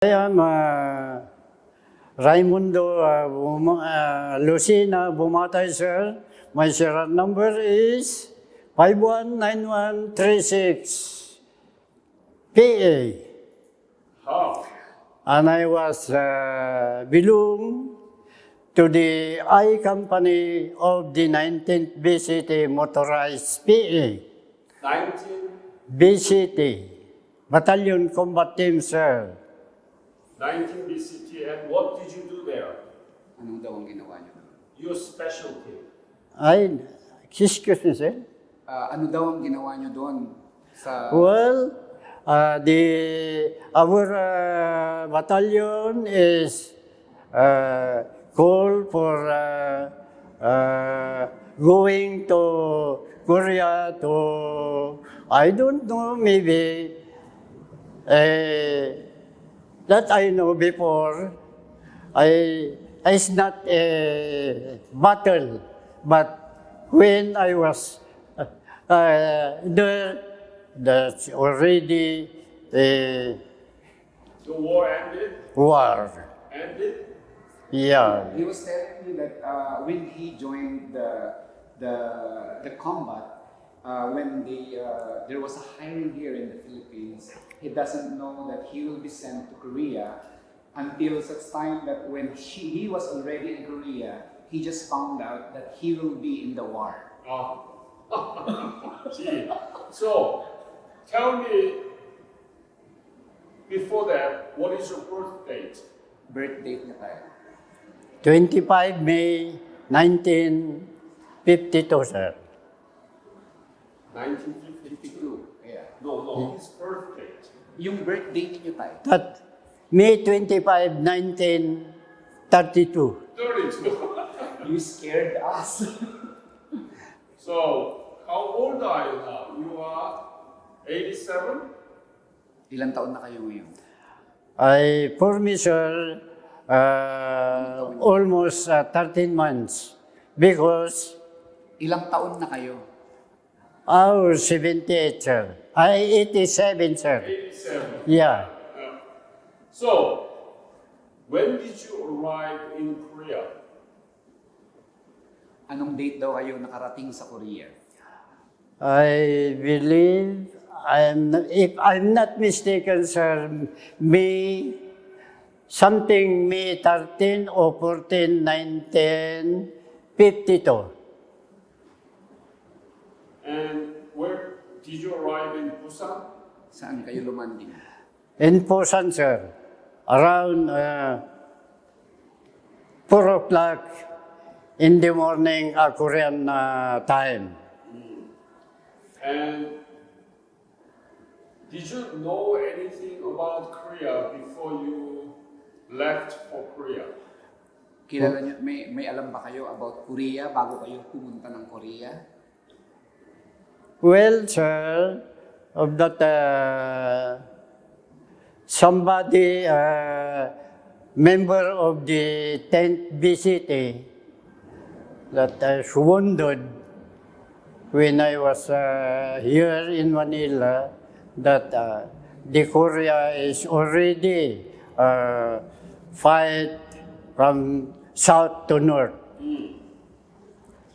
I am Raymundo Lucina Bumatay, sir. My serial number is 519136 PA. How? And I was belong to the I company of the 19th BCT Motorized PA. 19? BCT, Battalion Combat Team, sir. 19 BCT, and what did you do there? Anong daw ang ginawa niyo? Your specialty. Excuse me, sir. Ano daw ang ginawa niyo doon sa Well, our battalion is called for going to Korea to, I don't know, maybe that I know before. It's not a battle, but when I was there, that's already a The war ended? war. Ended? Yeah. He was telling me that when he joined the combat, when there was a hiring here in the Philippines, he doesn't know that he will be sent to Korea until such time that when he was already in Korea, he just found out that he will be in the war. Oh. Gee. So, tell me, before that, what is your birth date? Birth date niya tayo. 25 May 1952, sir. 1952. Yeah. No, his birth date. Yung birth date niyo tayo. That May 25, 1932. 32. You scared us. So, how old are you now? You are 87? Ilang taon na kayo ngayon? For me, sir, almost 13 months because Ilang taon na kayo? 78, sir. 87, sir. 87. Yeah. So, when did you arrive in Korea? Anong date daw kayo nakarating sa Korea? I believe, if I'm not mistaken, sir, May 13 or 14, 1952. And where did you arrive in Busan? Saan kayo lumanding? In Busan, sir, around 4 o'clock in the morning, Korean time. And did you know anything about Korea before you left for Korea? Kilala niyo, may alam ba kayo about Korea bago kayo pumunta ng Korea? Well, sir, of that somebody, member of the 10th BCT, that is wounded when I was here in Manila, that the Korea is already fight from south to north.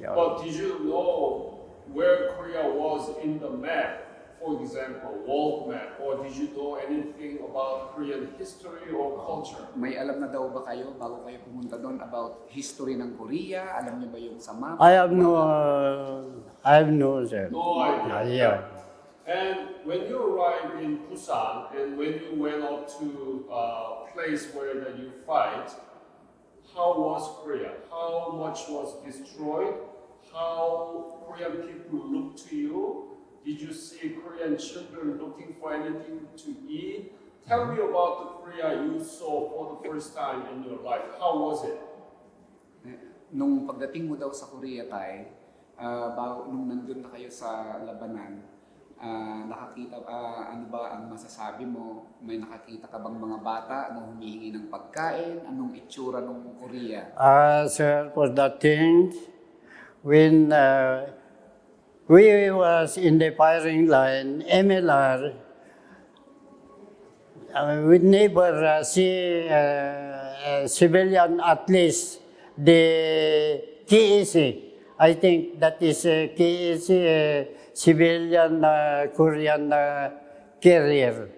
Yeah. But did you know where Korea was in the map, for example, world map, or did you know anything about Korean history or culture? May alam na daw ba kayo bago kayo pumunta doon about history ng Korea? Alam niyo ba yung sa map? I have no, sir. No idea. Yeah. And when you arrived in Busan and when you went up to a place where that you fight, how was Korea? How much was destroyed? How Korean people looked to you? Did you see Korean children looking for anything to eat? Tell me about the Korea you saw for the first time in your life. How was it? Nung pagdating mo daw sa Korea tayo, nung nandun na kayo sa labanan, nakakita, ano ba ang masasabi mo? May nakakita ka bang mga bata na humihingi ng pagkain? Anong itsura ng Korea? Sir, for that thing, when we was in the firing line, MLR, we never see civilian, at least the KEC. I think that is KEC, civilian Korean carrier.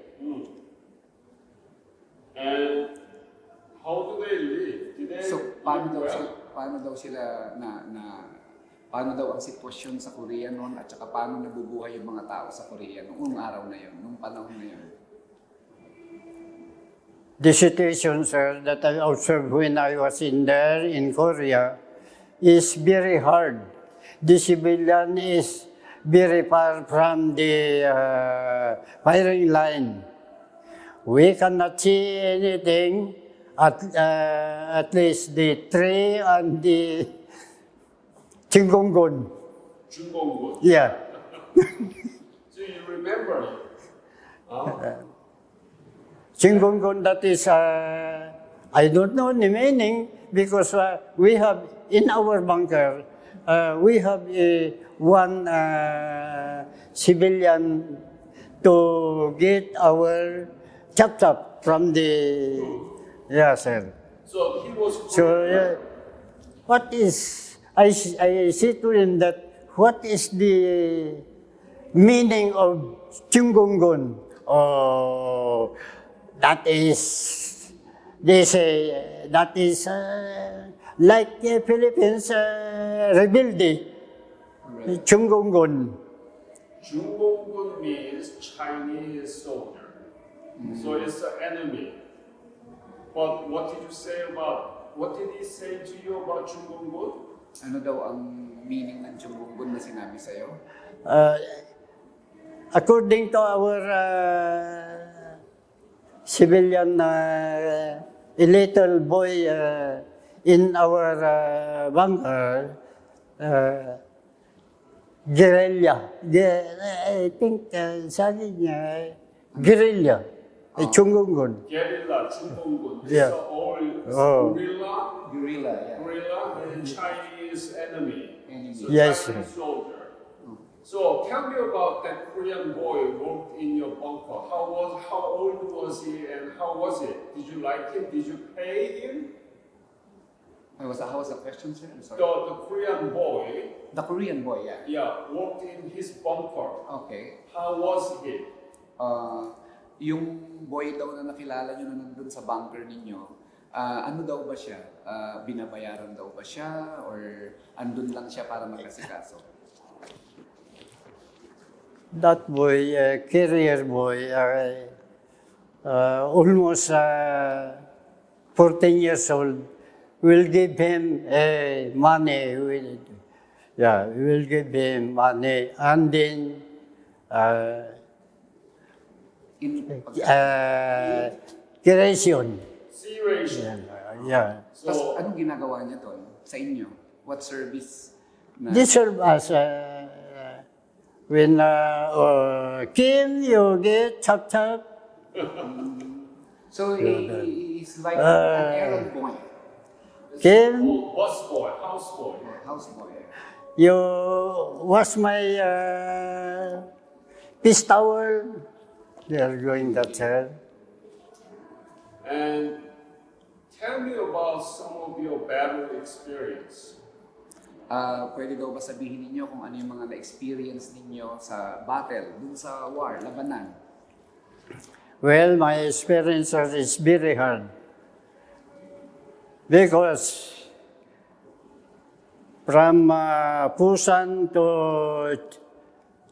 And how do they live? Did they So, live well? paano daw sila paano daw ang sitwasyon sa Korea noon at saka paano nabubuhay yung mga tao sa Korea noong araw na yun, noong panahon na yun? The situation, sir, that I observed when I was in there in Korea is very hard. The civilian is very far from the firing line. We cannot see anything at least the tree and the Chinggonggon. Chunggongun. Yeah. So you remember it? Chinggonggon, that is, I don't know the meaning because we have, in our bunker, we have one civilian to get our chap-chap from the, yeah, sir. So he was So, what is, I say to him that, what is the meaning of Chinggonggon? Oh, that is, they say, that is like Philippines rebuilding, Right. Chinggonggon. Chunggongun means Chinese soldier. So it's the enemy. But what did you say about, what did he say to you about Chunggongun? Ano daw ang meaning ng Chungbungbun na sinabi sa'yo? According to our civilian, a little boy in our bunker, guerrilla. I think sabi niya, guerrilla, Chunggonggon. Guerrilla, Chunggongun. This Yeah. is all Oh. Guerrilla, yeah. guerrilla and Chinese enemy. Enemy. So Yes, Chinese soldier. So tell me about that Korean boy who worked in your bunker. How old was he and how was it? Did you like him? Did you pay him? How was the question, sir? I'm sorry. The Korean boy, The Korean boy, yeah. yeah, worked in his bunker. Okay. How was he? Yung boy daw na nakilala nyo na nandun sa bunker ninyo, ano daw ba siya? Binabayaran daw ba siya? Or andun lang siya para magkasikaso? That boy, career boy, almost 14 years old, will give him money. We will give him money, and then creation. Sea ration. Yeah. Tapos So anong ginagawa niya doon sa inyo? What service? Na, This serve as when Kim, you get chop chop. so he's like an errand boy, Kim, busboy, houseboy. or houseboy. you wash my piece towel. They are going that sir. And tell me about some of your battle experience. Pwede daw ba sabihin ninyo kung ano yung mga na-experience ninyo sa battle, dun sa war, labanan? Well, my experience is very hard because from Busan to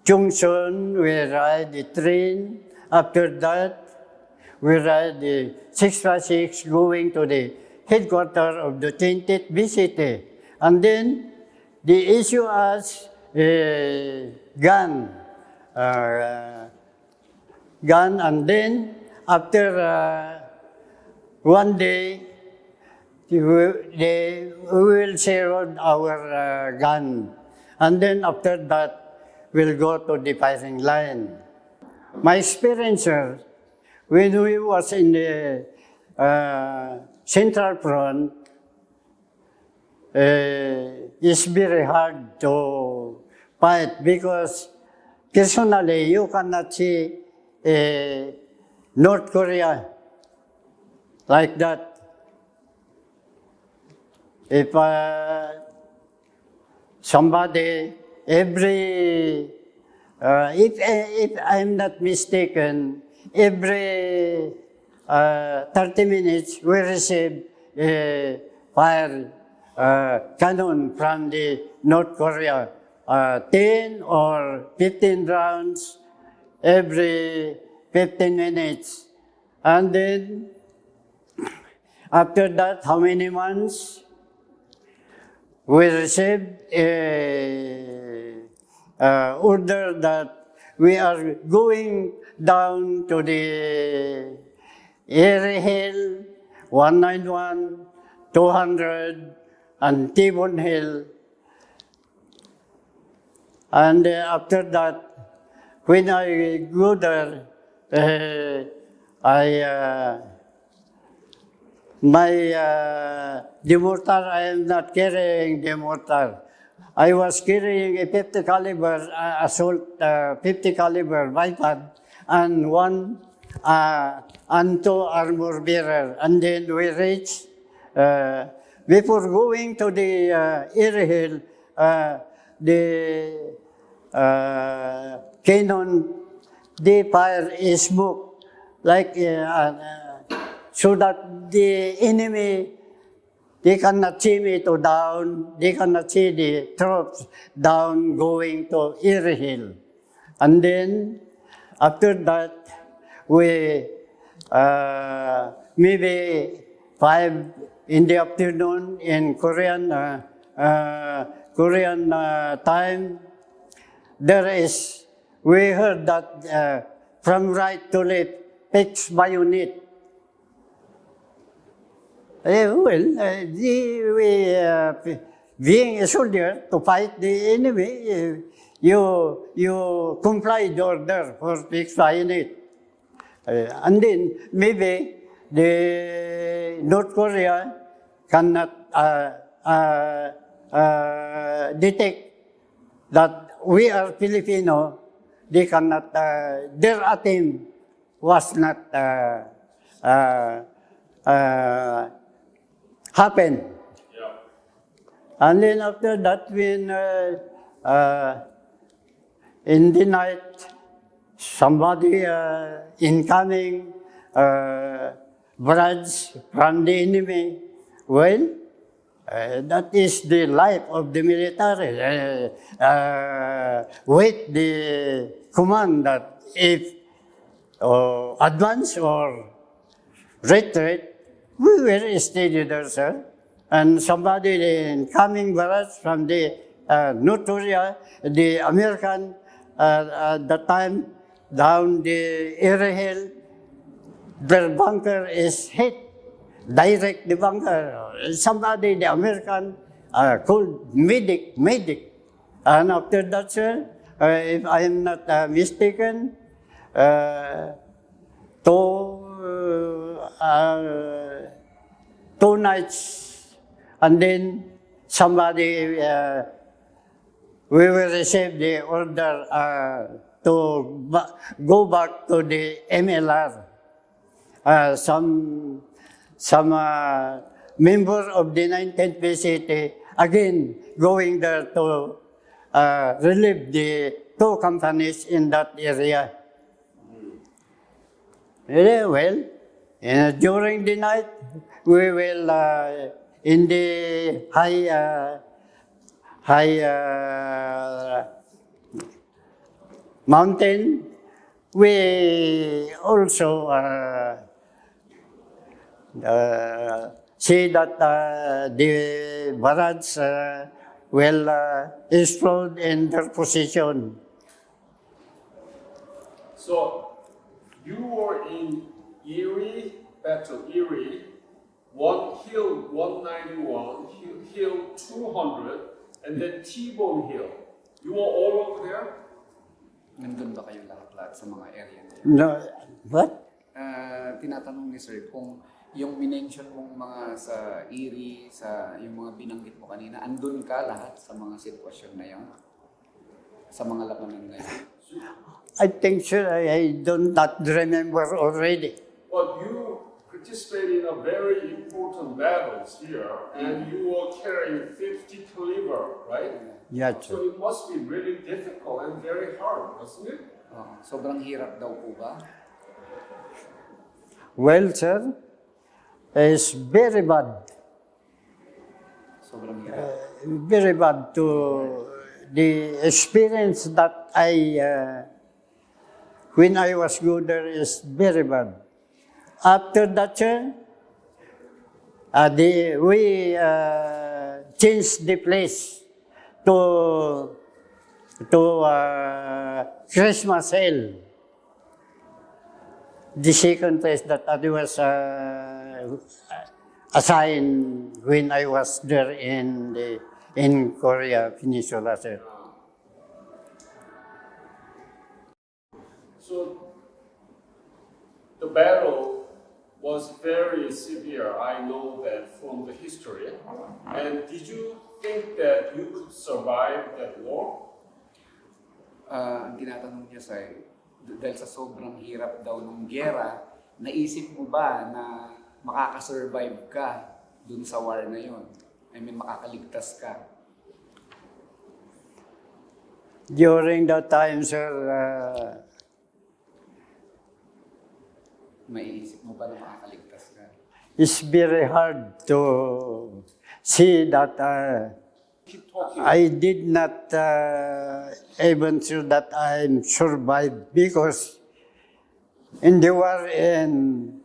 Chungcheon, we ride the train. After that, we ride the 656 going to the headquarters of the 20th BCT. And then, they issue us a gun. And then, after one day, they will share our gun. And then after that, we'll go to the firing line. My experience, sir, when we was in the Central Front, it's very hard to fight because personally you cannot see North Korea, like that. If somebody, if I'm not mistaken, every 30 minutes we receive a fire cannon from the North Korea, 10 or 15 rounds every 15 minutes. And then after that, how many months? We received a order that we are going down to the Erie Hill, 191, 200, and Tibon Hill. And after that, when I go there, my the mortar, I am not carrying the mortar. I was carrying a 50 caliber assault 50 caliber bipod and two armor bearer. And then we reached before going to the Erie Hill, the cannon, the fire is smoke like. So that the enemy, they cannot see me to down, they cannot see the troops down going to Erie Hill. And then, after that, we, maybe 5 in the afternoon in Korean time, we heard that from right to left, fixed bayonet. Being a soldier to fight the enemy, you comply the order for fixed bayonet. And then maybe the North Korea cannot detect that we are Filipino. They cannot. Their attempt was not happen. Yeah. And then after that, when in the night, somebody incoming barrage from the enemy, well, that is the life of the military. With the command that if advance or retreat, we were steady there, sir. And somebody in coming barrage from the North Korea, the American at that time, down the Erie Hill, their bunker is hit, direct the bunker. Somebody, the American, called medic. And after that, sir, if I am not mistaken, two nights, and then somebody, we will receive the order to go back to the MLR. Some member of the 19th VCT, again, going there to relieve the two companies in that area. Well, during the night, we will, in the high mountain, we also see that the barrage will explode in their position. So, you were in Erie, Battle Erie, Hill 191, Hill 200, and then T-Bone Hill. You were all over there? Nandun ba kayo lahat-lahat sa mga area na yun? No, what? Tinatanong ni Sir kung yung minention mong mga sa Erie, sa yung mga binanggit mo kanina, andun ka lahat sa mga sitwasyon na yun? Sa mga labanan na yun? I think so. I don't not remember already. But you participated in a very important battles here, and you were carrying 50 caliber, right? Yeah, So sir. it must be really difficult and very hard, wasn't it? Sobrang hirap daw po ba? Well, sir, it's very bad. Sobrang hirap. Very bad to the experience that when I was good there is very bad. After that, sir, we changed the place to Christmas Hill. The second place that I was assigned when I was there in Korea Peninsula, sir. So the battle was very severe. I know that from the history. And did you think that you could survive that war? Ang tinatanong niya dahil sa sobrang hirap daw ng giyera, naisip mo ba na makakasurvive ka dun sa war na yon? I mean, makakaligtas ka? During that time, sir, Maiisip mo ba na makakaligtas ka? it's very hard to see that Keep talking. I did not even sure that I'm survived because in the war in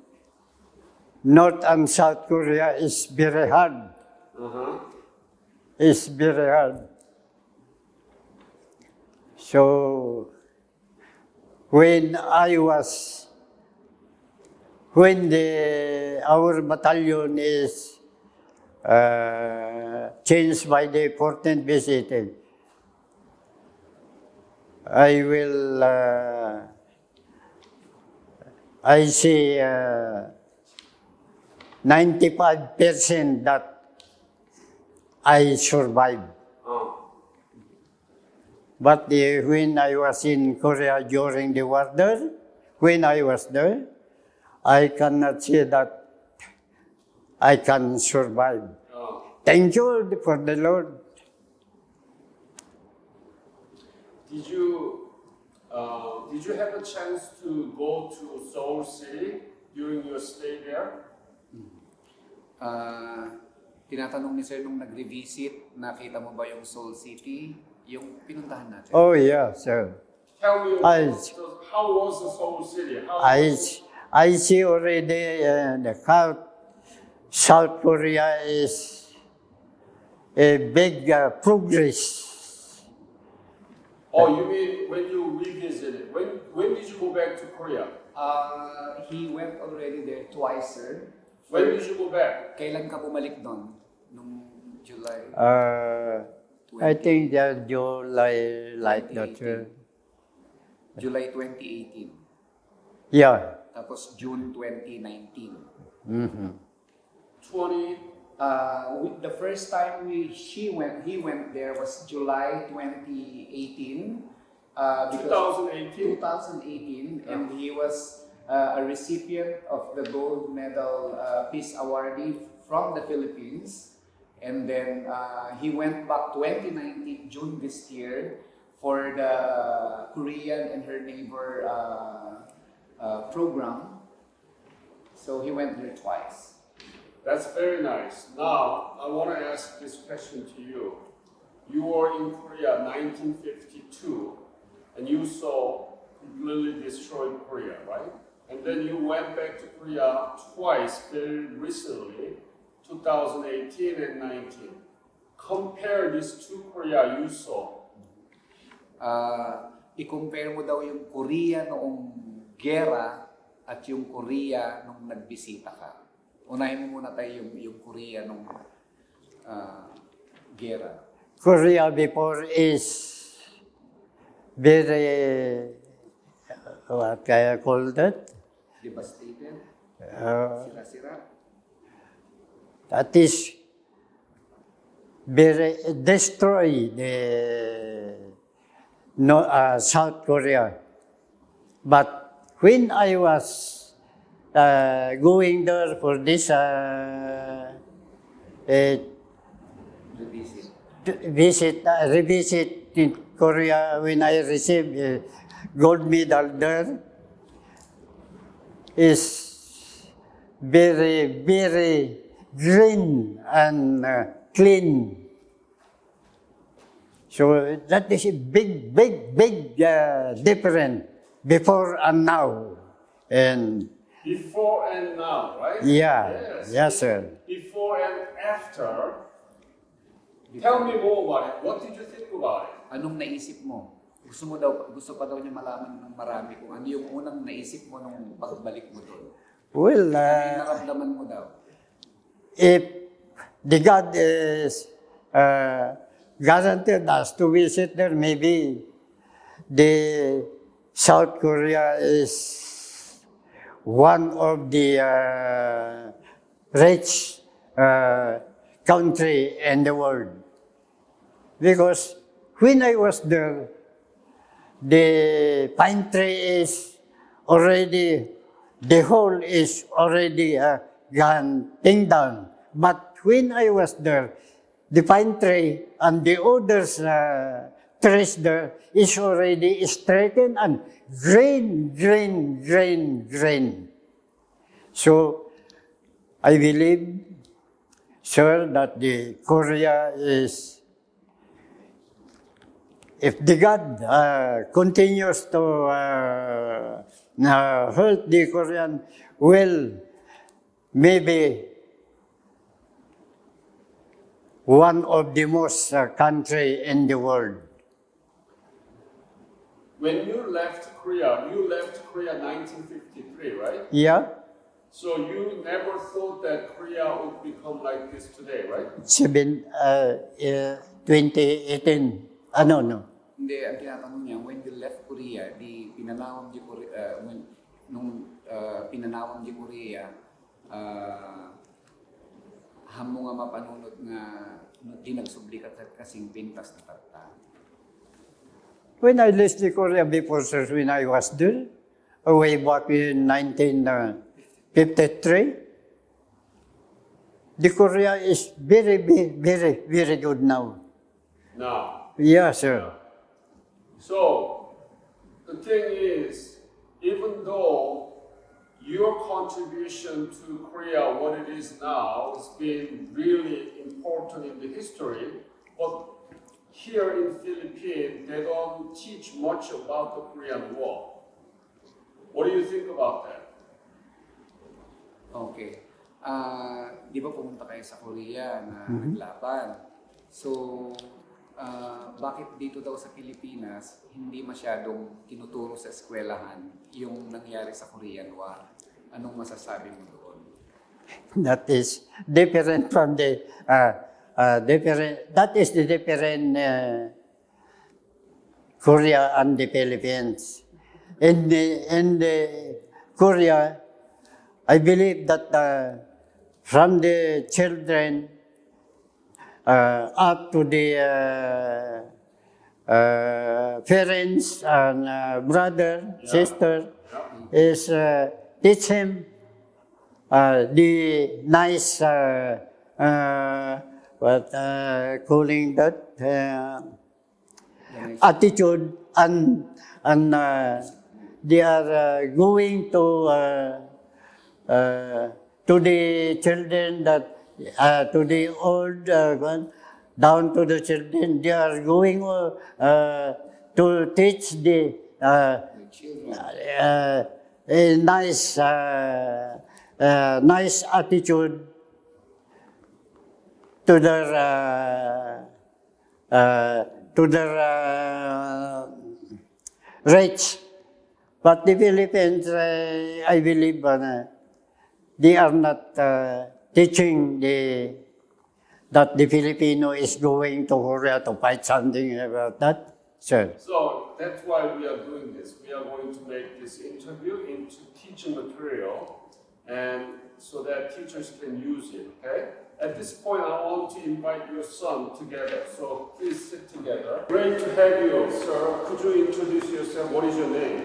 North and South Korea is very hard. It's very hard. So when our battalion is changed by the 14th visited, I see 95% that I survived. But when I was in Korea during the war there, when I was there, I cannot say that I can survive. Thank you for the Lord. Did you have a chance to go to Seoul City during your stay there? Tinatanong ni Sir nung nag-revisit, nakita mo ba yung Seoul City? Yung pinuntahan natin? Oh yeah, sir. Tell me how was the Seoul City? I see already how South Korea is a big progress. Oh, you mean when you revisited? When did you go back to Korea? He went already there twice, sir. When did you go back? Kailan ka bumalik doon? Nung July? I think that July like that. July 2018. Yeah. Tapos June 2019. Mm-hmm. The first time he went there was July 2018. 2018, and he was a recipient of the Gold Medal Peace Awardee from the Philippines. And then he went back 2019, June this year, for the Korean and her neighbor program. So he went there twice. That's very nice. Now, I want to ask this question to you. You were in Korea 1952, and you saw completely destroyed Korea, right? And then you went back to Korea twice, very recently, 2018 and 19. Compare these two Korea you saw. I-compare mo daw yung Korea noong gera at yung Korea nung nagbisita ka. Unahin mo muna tayo yung Korea nung gera. Korea before is very, what can I call that? Devastated? Sira-sira? That is very destroy the South Korea. But when I was going there for this Revisit. revisit in Korea, when I received a gold medal there, is very, very green and clean. So that is a big, big, big difference before and now. And Before and now, right? yeah, yes, sir. Before and after. Tell me more about it. What did you think about it? Anong naisip mo? Gusto pa daw niya malaman ng marami kung ano yung unang naisip mo nung pagbalik mo doon. Well, Ano yung naramdaman mo daw? if the God is guaranteed us to visit there, maybe the South Korea is one of the rich country in the world. Because when I was there, the pine tree is already, the whole is already gone down. But when I was there, the pine tree and the others trees there is already straightened and green. So I believe, sir, that the Korea is, if the God continues to help the Korean, will maybe one of the most country in the world. When you left Korea 1953, right? Yeah, So you never thought that Korea would become like this today, right? 2018. No. Hindi, ang tinatanong niya, when you left Korea, di pinanawag di Korea, pinanawag di Korea, hamo nga mapanunod nga di nagsublikat sa kasing pintas na tarta. When I left the Korea before, sir, when I was there, way back in 1953, the Korea is very, very, very good now. Now. Yeah, sir. So the thing is, even though your contribution to Korea, what it is now, has been really important in the history, but here in Philippines, they don't teach much about the Korean War. What do you think about that? Okay. Di ba pumunta kayo sa Korea na naglaban? So, bakit dito daw sa Pilipinas hindi masyadong tinuturo sa eskwelahan yung nangyari sa Korean War? Anong masasabi mo doon? That is different from the that is the different Korea and the Philippines. In the Korea, I believe that from the children up to the parents and brother, sister, is teach him the nice calling that attitude, and they are going to the children that to the old one, down to the children, they are going to teach the a nice nice attitude to their rich. But the Philippines, I believe, they are not teaching that the Filipino is going to Korea to fight something about that. Sure. So that's why we are doing this. We are going to make this interview into teaching material, and so that teachers can use it, okay? At this point, I want to invite your son together. So please sit together. Great to have you, sir. Could you introduce yourself? What is your name?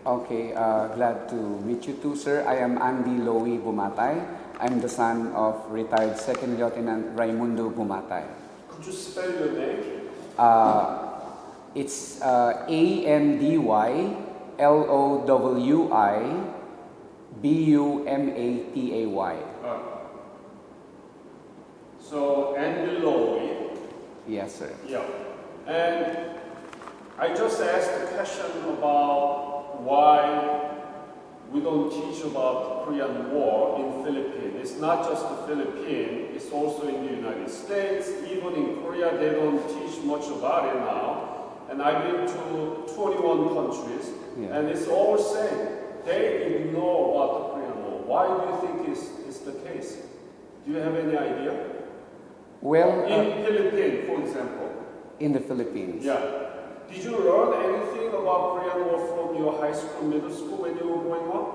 Okay, glad to meet you too, sir. I am Andy Lowy Bumatay. I'm the son of retired Second Lieutenant Raymundo Bumatay. Could you spell your name? It's ANDYLOWIBUMATAY. So Andy Lowy. Yes, sir. Yeah. And I just asked a question about why we don't teach about the Korean War in Philippines. It's not just the Philippines, it's also in the United States. Even in Korea, they don't teach much about it now. And I've been to 21 countries, Yeah. and it's all the same. They ignore about the Korean War. Why do you think it's the case? Do you have any idea? Well, In Philippines, for example. in the Philippines. Yeah. Did you learn anything about Korean War from your high school, middle school when you were growing up?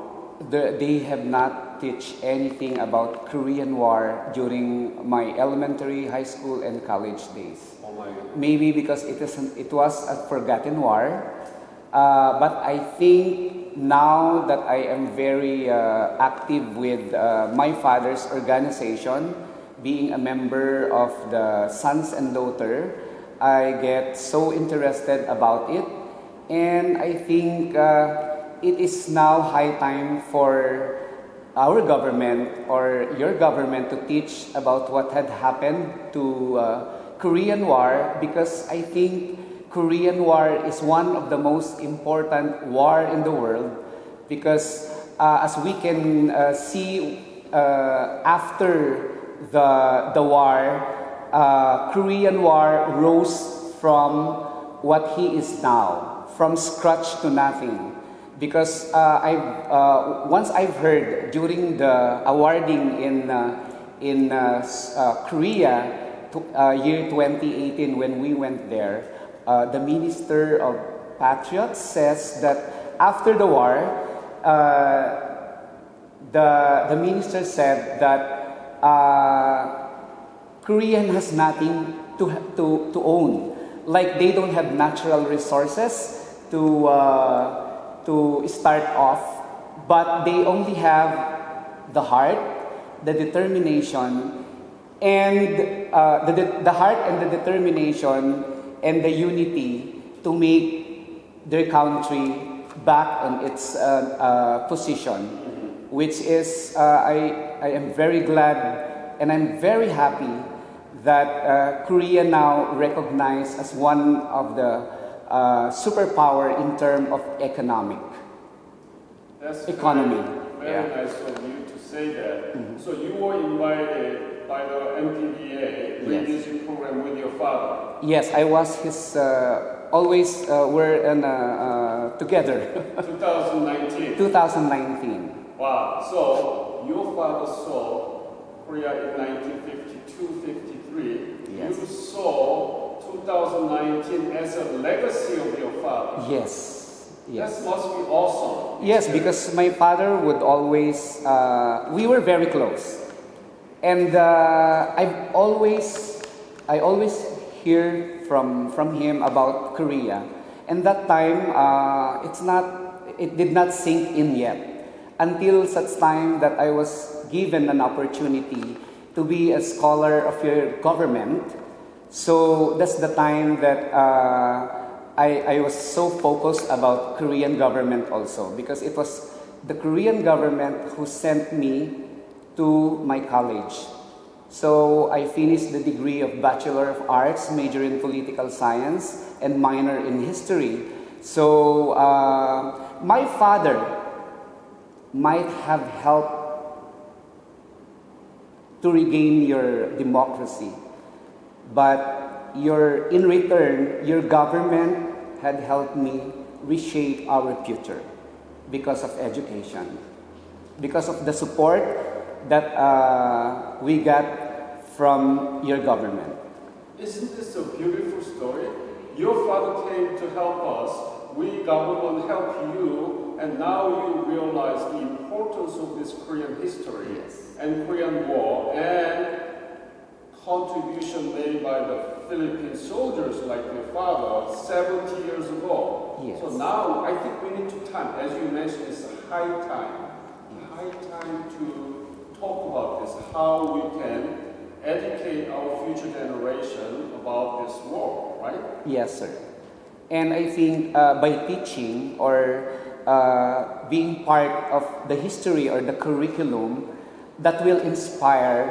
They have not teach anything about Korean War during my elementary, high school, and college days. Oh my God. Maybe because it was a forgotten war. But I think now that I am very active with my father's organization, being a member of the Sons and Daughter, I get so interested about it. And I think it is now high time for our government or your government to teach about what had happened to Korean War, because I think Korean War is one of the most important war in the world, because as we can see after the war, Korean War rose from what he is now, from scratch to nothing. Because once I've heard during the awarding in Korea, year 2018 when we went there, the Minister of Patriots says that after the war, the minister said that Korean has nothing to own. Like they don't have natural resources to start off, but they only have the heart, the determination, and the heart and the determination and the unity to make their country back on its position, which is I am very glad and I'm very happy that Korea now recognized as one of the superpower in terms of economy. That's Economy. Very nice of you to say that. So you were invited by the MPDA to Yes. music program with your father. Yes, I was his. Always we're together. 2019. 2019. Wow. So your father saw Korea in 1952-53. Yes. You saw 2019 as a legacy of your father. Yes. Yes. That must be awesome. Yes, because my father would always. We were very close, and I always hear from him about Korea. And that time, it did not sink in yet, until such time that I was given an opportunity to be a scholar of your government. So that's the time that I was so focused about Korean government also, because it was the Korean government who sent me to my college. So I finished the degree of Bachelor of Arts, major in Political Science, and minor in History. So my father might have helped to regain your democracy, but in return, your government had helped me reshape our future because of education, because of the support that we got from your government. Isn't this a beautiful story? Your father came to help us, we government helped you, and now you realize the importance of this Korean history Yes. and Korean War, and country contribution made by the Philippine soldiers like your father 70 years ago. Yes. So now I think we need to time, as you mentioned, it's a high time to talk about this, how we can educate our future generation about this war, right? Yes, sir. And I think by teaching or being part of the history or the curriculum, that will inspire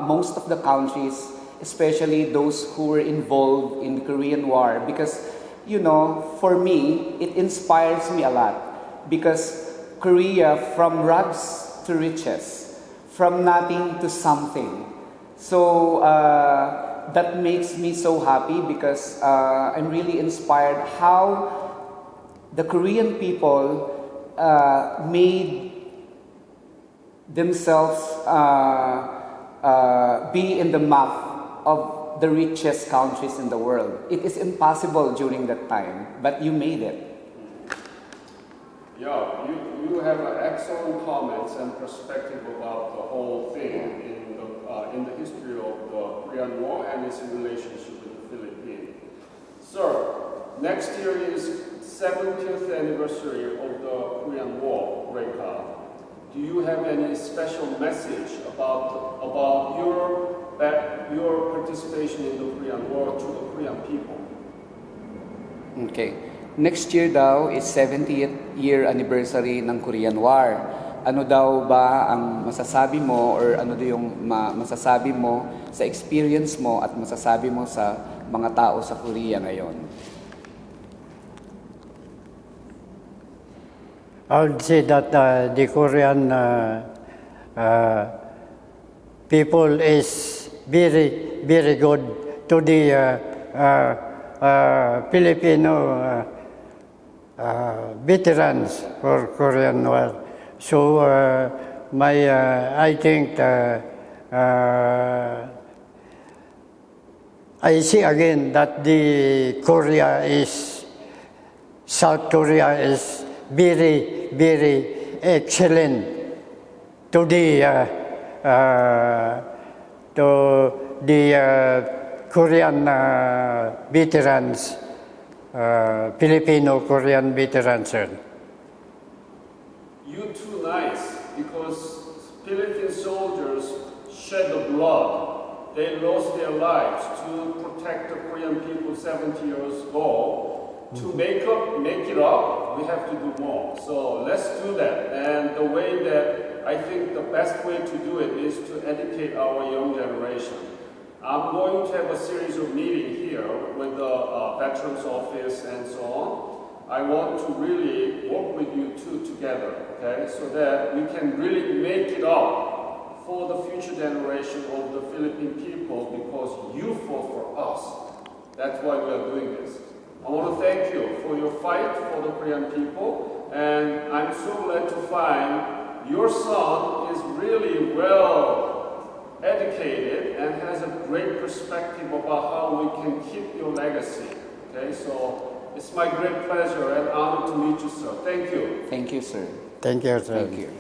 most of the countries, especially those who were involved in the Korean War. Because, you know, for me, it inspires me a lot. Because Korea, from rags to riches, from nothing to something. So that makes me so happy because I'm really inspired how the Korean people made themselves be in the map of the richest countries in the world. It is impossible during that time, but you made it. Yeah, you have excellent comments and perspective about the whole thing in the history of the Korean War and its relationship with the Philippines. Sir, next year is 70th anniversary of the Korean War breakout. Do you have any special message about your participation in the Korean War to the Korean people? Okay. Next year daw is 70th year anniversary ng Korean War. Ano daw ba ang masasabi mo or ano daw yung masasabi mo sa experience mo at masasabi mo sa mga tao sa Korea ngayon? I would say that the Korean people is very, very good to the Filipino veterans for Korean War. So I think I see again that South Korea is very, very excellent to the Korean veterans, Filipino-Korean veterans. You too nice, because Philippine soldiers shed the blood. They lost their lives to protect the Korean people 70 years ago. To make it up, we have to do more. So let's do that. And the way that I think the best way to do it is to educate our young generation. I'm going to have a series of meetings here with the Veterans Office and so on. I want to really work with you two together, okay, so that we can really make it up for the future generation of the Philippine people because you fought for us. That's why we are doing this. I want to thank you for your fight for the Korean people, and I'm so glad to find your son is really well educated and has a great perspective about how we can keep your legacy. Okay, so it's my great pleasure and honor to meet you, sir. Thank you. Thank you, sir. Thank you, sir. Thank you.